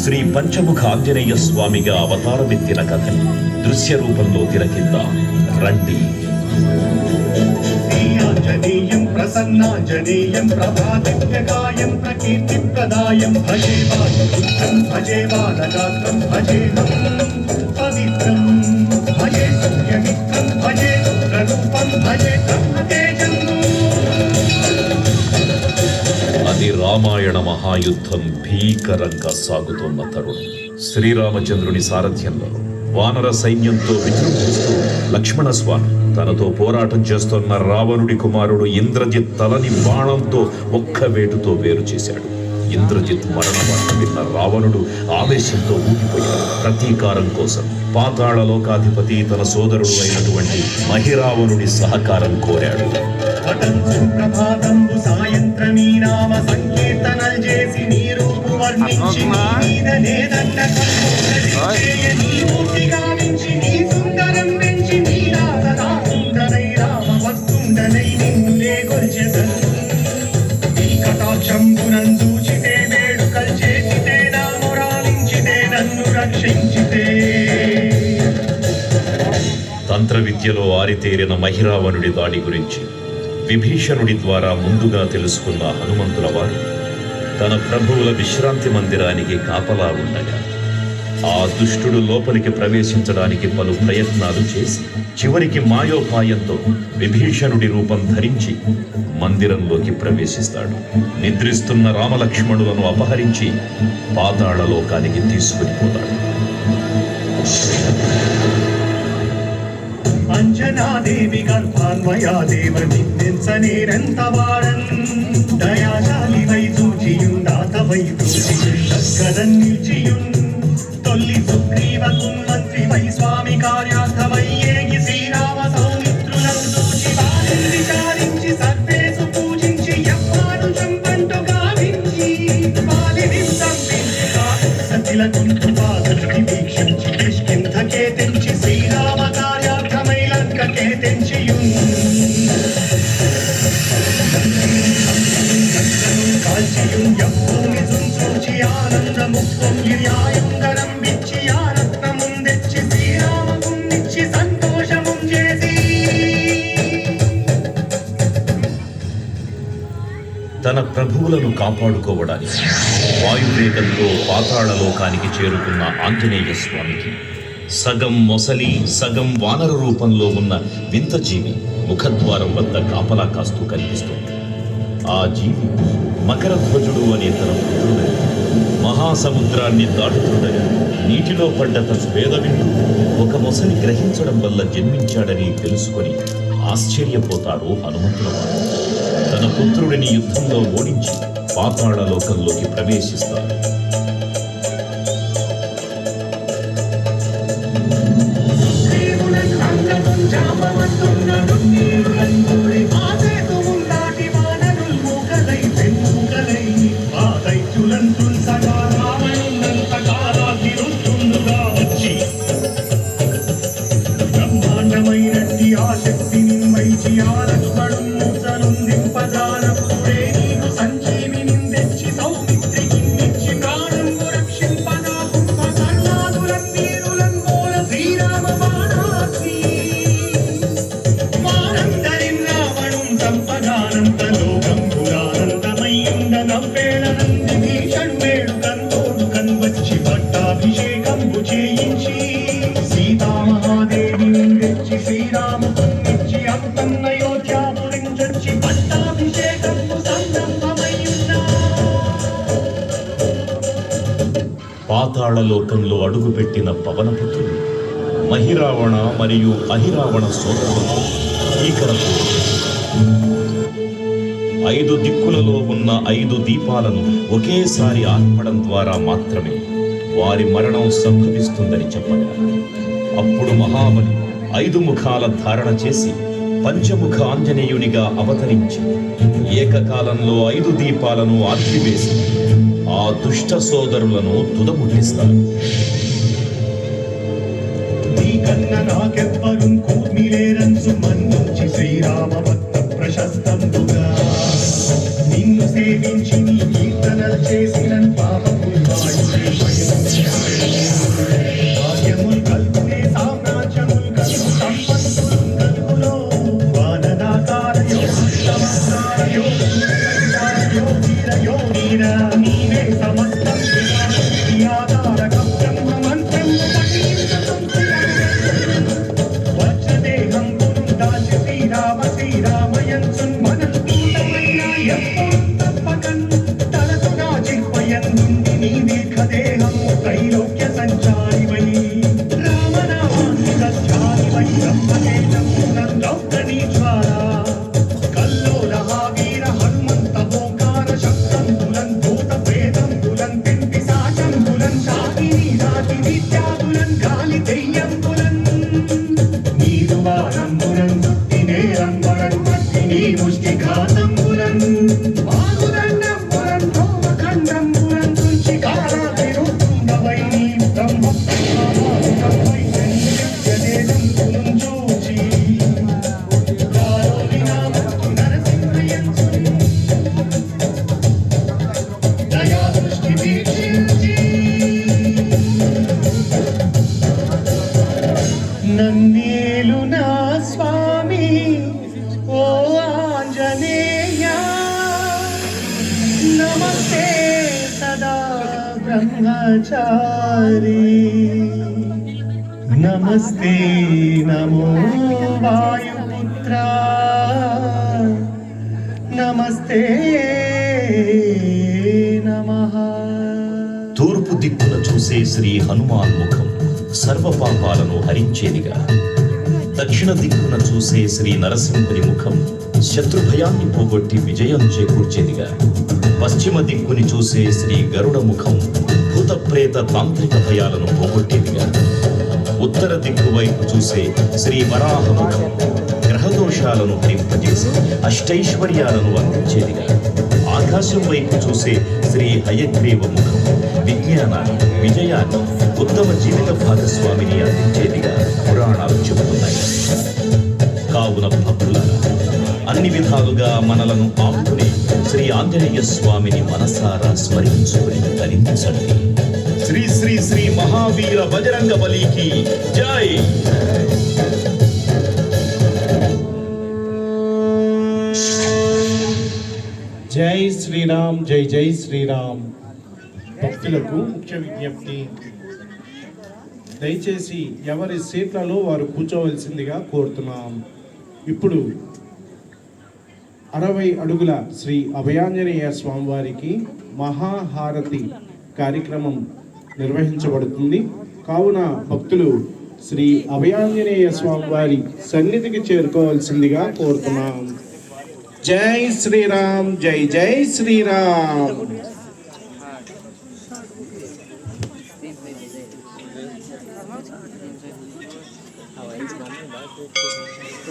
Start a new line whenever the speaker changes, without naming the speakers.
శ్రీ పంచముఖ ఆంజనేయ స్వామిగా అవతారమెత్తిన కథని దృశ్య రూపంలో తిలకిద్దాం రండి.
ఆంజనేయం ప్రసన్నాంజనేయం ప్రభాదివ్యకాయం ప్రకీర్తిప్రదాయం భజే వాయుపుత్రం భజే బాలగాత్రం భజేహం పవిత్రం భజే సూర్యమిత్రం భజే రుద్రరూపం భజే బ్రహ్మతేజం.
అది రామాయణ మహాయుద్ధం భీకరంగా సాగుతున్న తరుణం. శ్రీరామచంద్రుని సారథ్యంలో వానర సైన్యంతో విజృంభిస్తూ లక్ష్మణస్వామి తనతో పోరాటం చేస్తున్న రావణుడి కుమారుడు ఇంద్రజిత్ తలని బాణంతో ఒక్క వేటుతో వేరు చేశాడు. ఇంద్రజిత్ మరణ వార్త విన్న రావణుడు ఆవేశంతో ఊగిపోయాడు. ప్రతీకారం కోసం పాతాళ లోకాధిపతి తన సోదరుడు అయినటువంటి మహిరావణుడి సహకారం కోరాడు.
సాయంత్రమీ నామ సంకీర్తనలు చేసి నీ రూపు వర్ణించి సుందరం పెంచి నీ రాధనాసుందరై రామ వస్తుండనై నిన్నులే కొల్చెదను. నీ కటాక్షంబునందూచితే వేడుకల్ చేసితే నామురాలించితే నన్ను రక్షించితే.
తంత్ర విద్యలో ఆరితేరిన మహిరావణుడి దాడి గురించి విభీషణుడి ద్వారా ముందుగా తెలుసుకున్న హనుమంతుల వారు తన ప్రభువుల విశ్రాంతి మందిరానికి కాపలా ఉండగా ఆ దుష్టుడు లోపలికి ప్రవేశించడానికి పలు ప్రయత్నాలు చేసి చివరికి మాయోపాయంతో విభీషణుడి రూపం ధరించి మందిరంలోకి ప్రవేశిస్తాడు. నిద్రిస్తున్న రామలక్ష్మణులను అపహరించి పాతాళ లోకానికి తీసుకుని పోతాడు.
అంజనాదేవి గర్భాన్వయాదేవ నిందించనేరంత వాడన్ దయాశాలి వై చూచియుండాత వై చూచియుండక్కదన్ నిల్చియున్ తొల్లి సుగ్రీవకు మంత్రి వై స్వామి కార్యార్థమై ఏగి శ్రీరామ సౌమిత్రులను చూచి వారిని విచారించి సర్వేసు పూజించి ఎవ్వారు చంపంటు గావించి వాలిని సంపించి సతిల కుంటు పాదకి వీక్షించి కిష్కింధకే తెంచి శ్రీరామ కార్యార్థమై లంకకే తెంచియున్ కాల్చియున్ యవ్వూని చూచి ఆనందముక్తం గిర్యాయుందరం విచ్చి ఆరత్నముందెచ్చి శ్రీరామకున్నిచ్చి సంతోషముం చేసి.
తన ప్రభువులను కాపాడుకోవడానికి వాయువేగంతో పాతాళ లోకానికి చేరుకున్న ఆంజనేయ స్వామికి సగం మొసలి సగం వానర రూపంలో ఉన్న వింత జీవి ముఖద్వారం వద్ద కాపలా కాస్తూ కనిపిస్తోంది. ఆ జీవి మకరధ్వజుడు అనే తన పుత్రుడని మహాసముద్రాన్ని దాటుతుండగా నీటిలో పడ్డ తన వేద వింటూ ఒక మొసలి గ్రహించడం వల్ల జన్మించాడని తెలుసుకొని ఆశ్చర్యపోతారు హనుమంతుల వారు. తన పుత్రుడిని యుద్ధంలో ఓడించి పాతాళ లోకంలోకి ప్రవేశిస్తారు.
బ్రహ్మాండమైనట్టి ఆ శక్తిని వైచి ఆ లక్ష్మణుంపజానప్పుడే నీకు సంజీవిని తెచ్చి సౌమిత్రికి నిచ్చి ప్రాణము రక్షింపగా సర్వాదులం వీరులం మూల శ్రీరామ బాణాగ్ని వారందరిం రావణుం సంపగానంత లోకం పురానందమయ్యుండ నవ్వేళనంది భీషణు వేడు కంతోడు కన్వచ్చి పట్టాభిషేకంబు చేయించి సీతామహాదేవి తెచ్చి శ్రీరామునిచ్చి అంతన్నయోధ్యాపురించొచ్చి పట్టాభిషేకంబు సంరంభమయ్యున్నా.
పాతాళ లోకంలో అడుగుపెట్టిన పవనపుత్రుడు మహిరావణ మరియు అహిరావణ సోదరులతో భీకరపు 5 దిక్కులలో ఉన్న 5 దీపాలను ఒకేసారి ఆర్పడం ద్వారా మాత్రమే వారి మరణం సంభవిస్తుందని చెప్పగా అప్పుడు మహాబలి 5 ముఖాల ధారణ చేసి పంచముఖ ఆంజనేయునిగా అవతరించి ఏకకాలంలో 5 దీపాలను ఆర్పివేసి ఆ దుష్ట సోదరులను తుదముట్టిస్తారు.
శ్రీరామ భక్త ప్రశస్తంబుగా నిన్ను సేవించి నీ కీర్తనలు చేసిన పాపములు ఉంది నీ దీర్ఘదేహము త్రైలోక్య సంచారివై రామనామాన్ని సత్యానివై బ్రహ్మతేజమునం రౌద్రనీ జ్వాల కల్లోలహ వీర హనుమంత ఓంకార శబ్దంబులం భూత ప్రేతంబులం తింటి సాశంబులం శాకిని రాతి విద్యాబులం గాలి దెయ్యంబులం నీరు వారంబులం దుట్టి నేరంబులం మట్టి నీ ముష్టి ఘాతంబులం వాగుదండంబులం ధోమఖండంబులం తుంచి కారాతిరుతుండవై నీ బ్రహ్మ ప్రమాణమై నిత్యదేదంబులం చూచి కాలోని నామత్తు నరసింహయంసు దయా దృష్టి వీక్షించి నన్నేలు నా స్వామి ఓ ఆంజనేయ నమస్తే సదా బ్రహ్మచారి నమస్తే నమో వాయుపుత్ర నమస్తే నమః.
తూర్పు దిక్కున చూసే శ్రీ హనుమాన్ ముఖం సర్వ పాపాలను హరించేదిగా, దక్షిణ దిక్కున చూసే శ్రీ నరసింహుని ముఖం శత్రుభయాన్ని పోగొట్టి విజయం చేకూర్చేదిగా, పశ్చిమ దిక్కుని చూసే శ్రీ గరుడ ముఖం భూత ప్రేత తాంత్రిక భయాలను పోగొట్టేదిగా, ఉత్తర దిక్కు వైపు చూసే శ్రీ వరాహ ముఖం గ్రహదోషాలను హరింపజేసి అష్టైశ్వర్యాలను అందించేదిగా, ఆకాశం వైపు చూసే శ్రీ హయగ్రీవ ముఖం విజ్ఞానాన్ని విజయాన్ని ఉత్తమ జీవిత భాగస్వామిని అందించేదిగా పురాణాలు చెబుతున్నాయి. కావున భక్తులారా, అన్ని విధాలుగా మనలను ఆపుకుని శ్రీ ఆంజనేయ స్వామిని మనసారా స్మరించుకుని ధరించండి. శ్రీ శ్రీ శ్రీ మహావీర బజరంగ బలికి జై.
జై శ్రీరామ్, జై జై శ్రీరామ్. భక్తులకు ముఖ్య విజ్ఞప్తి, దయచేసి ఎవరి సీట్లలో వారు కూర్చోవలసిందిగా కోరుతున్నాం. ఇప్పుడు 60 అడుగుల శ్రీ అభయాంజనేయ స్వామివారికి మహాహారతి కార్యక్రమం నిర్వహించబడుతుంది. కావున భక్తులు శ్రీ అభయాంజనేయ స్వామివారి సన్నిధికి చేరుకోవాల్సిందిగా కోరుతున్నాం. జై శ్రీరామ్, జై జై శ్రీరామ్.